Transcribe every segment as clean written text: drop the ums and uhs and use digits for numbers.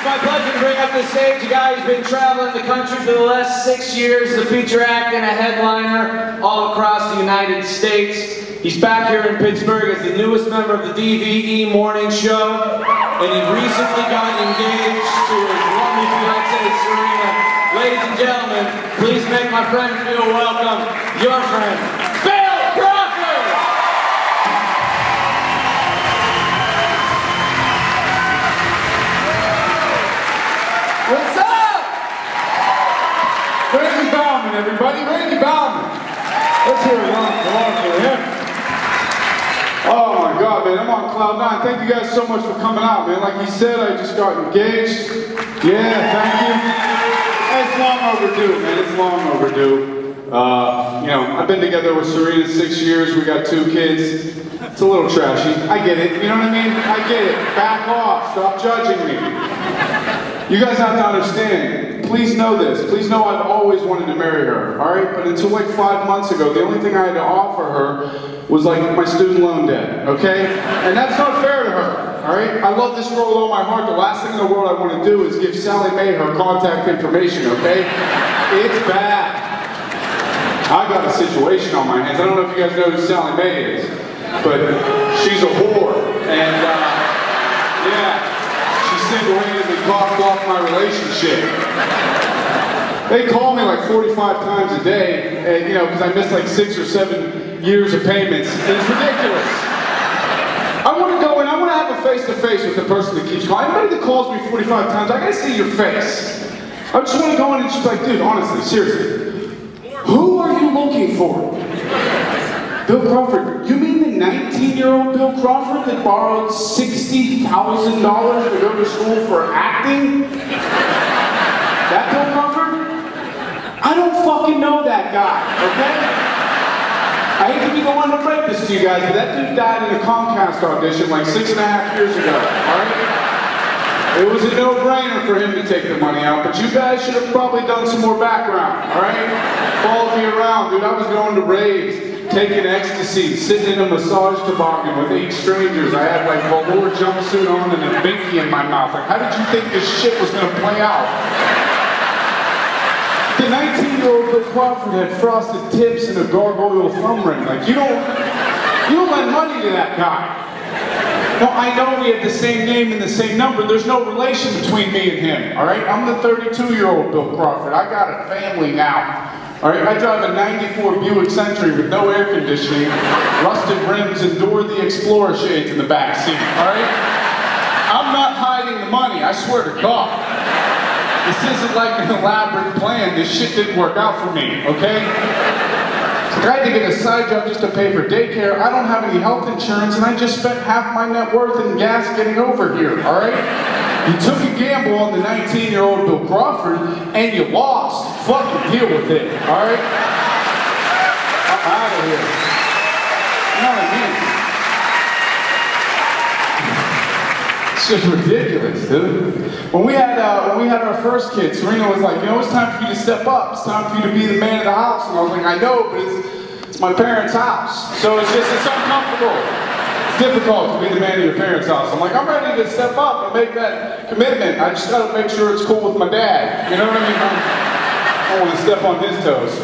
It's my pleasure to bring up the stage a guy who's been traveling the country for the last 6 years as a feature act and a headliner all across the United States. He's back here in Pittsburgh as the newest member of the DVE morning show, and he recently got engaged to his lovely fiancée, Serena. Ladies and gentlemen, please make my friend feel welcome, your friend, Crawford! What's up? Randy Bauman, everybody. Randy Bauman. Let's hear a round for him. Oh my God, man, I'm on cloud nine. Thank you guys so much for coming out, man. Like he said, I just got engaged. Yeah, thank you. It's long overdue, man. It's long overdue. You know, I've been together with Serena 6 years. We got 2 kids. It's a little trashy. I get it. You know what I mean? I get it. Back off. Stop judging me. You guys have to understand. Please know this. Please know I've always wanted to marry her. All right? But until like 5 months ago, the only thing I had to offer her was like my student loan debt. Okay? And that's not fair to her. All right? I love this girl with all my heart. The last thing in the world I want to do is give Sally Mae her contact information. Okay? It's bad. I got a situation on my hands. I don't know if you guys know who Sally Mae is, but she's a whore. And yeah, she single-handedly coughed off my relationship. They call me like 45 times a day, and you know, because I missed like 6 or 7 years of payments. It's ridiculous. I want to go in, I want to have a face-to-face with the person that keeps calling. Anybody that calls me 45 times, I gotta see your face. I just want to go in and just be like, dude, honestly, seriously, who are you looking for? Bill Crawford. You mean the 19-year-old Bill Crawford that borrowed $60,000 to go to school for acting? That Bill Crawford? I don't fucking know that guy, okay? I hate to be the one to break this to you guys, but that dude died in a Comcast audition like 6.5 years ago, alright? It was a no-brainer for him to take the money out, but you guys should have probably done some more background, alright? Followed me around, dude. I was going to raves, taking ecstasy, sitting in a massage toboggan with 8 strangers. I had like a velour jumpsuit on and a binky in my mouth. Like, how did you think this shit was going to play out? The 19-year-old Bill Crawford had frosted tips and a gargoyle thumb ring. Like, you don't lend money to that guy. No, I know we have the same name and the same number. There's no relation between me and him, all right? I'm the 32-year-old Bill Crawford. I got a family now, all right? I drive a 94 Buick Century with no air conditioning, rusted rims, and Dora the Explorer shades in the back seat, all right? I'm not hiding the money, I swear to God. This isn't like an elaborate plan. This shit didn't work out for me, okay? I had to get a side job just to pay for daycare. I don't have any health insurance, and I just spent half my net worth in gas getting over here, all right? You took a gamble on the 19-year-old Bill Crawford, and you lost. Fucking deal with it, all right? I'm out of here. You know what I mean? It's just ridiculous, dude. When we had our first kid, Serena was like, you know, it's time for you to step up. It's time for you to be the man of the house. And I was like, I know, but it's my parents' house. So it's uncomfortable. It's difficult to be the man of your parents' house. I'm like, I'm ready to step up and make that commitment. I just gotta make sure it's cool with my dad. You know what I mean? I don't want to step on his toes.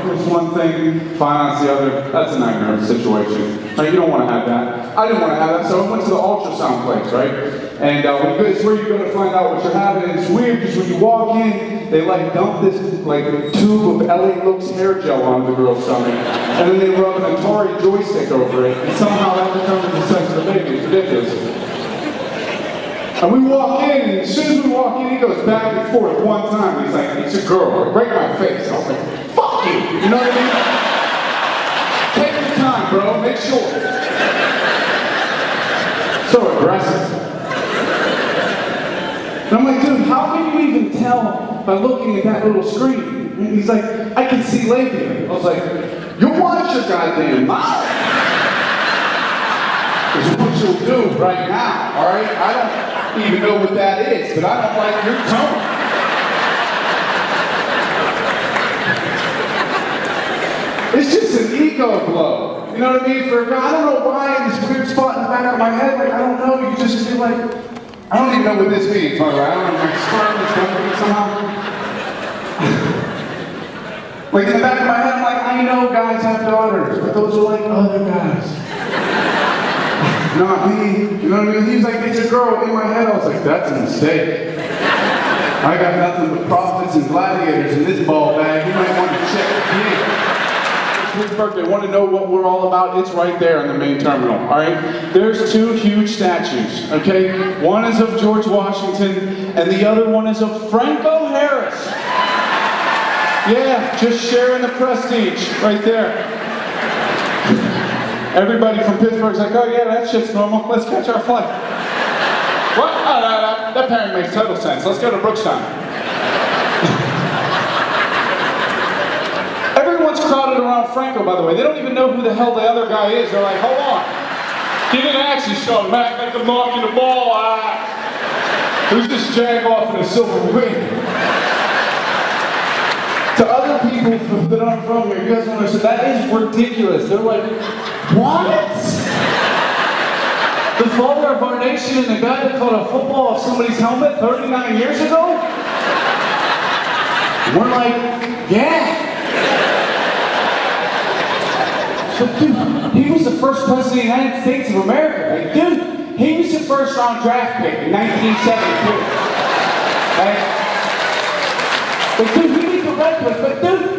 Was one thing, finance the other. That's a nightmare situation. Right? You don't want to have that. I didn't want to have that, so I went to the ultrasound place, right? And it's where you go to find out what you're having. And it's weird because when you walk in, they like dump this like tube of LA Looks hair gel onto the girl's stomach, and then they rub an Atari joystick over it, and somehow that determines the sex of the baby. It's ridiculous. And we walk in, and as soon as we walk in, he goes back and forth one time. He's like, it's a girl, right in my face. I was like, fuck you, you know what I mean? Take your time, bro, make sure. So aggressive. And I'm like, dude, how can you even tell by looking at that little screen? And he's like, I can see labia. I was like, you watch your goddamn mouth. Because what you'll do right now, all right? I don't even know what that is, but I don't like your tone. It's just an ego blow. You know what I mean? For a guy, I don't know why, this weird spot in the back of my head, like, I don't know, you just feel like, I don't even know what this means, by the way. I don't know if my sperm is dumping somehow. Like in the back of my head, I'm like, I know guys have daughters, but those are like other guys. Not me. You know what I mean? He's like, it's a girl. In my head, I was like, that's a mistake. I got nothing but prophets and gladiators in this ball bag. You might want to check me. Pittsburgh, they want to know what we're all about. It's right there in the main terminal, all right? There's two huge statues, okay? One is of George Washington, and the other one is of Franco Harris. Yeah, just sharing the prestige right there. Everybody from Pittsburgh's like, oh yeah, that shit's normal. Let's catch our flight. What? Oh, that pairing makes total sense. Let's go to Brookstown. Everyone's crowded around Franco, by the way. They don't even know who the hell the other guy is. They're like, hold on. Give me an action shot, Mac, like the mark in the ball. Who's this jag off in a silver wing? To other people that aren't from here, you guys want to say, that is ridiculous. They're like, what? The father of our nation and the guy that caught a football off somebody's helmet 39 years ago? We're like, yeah. So, dude, he was the first president of the United States of America. Like, dude, he was the first round draft pick in 1972. Right? But dude, we need to record, but dude,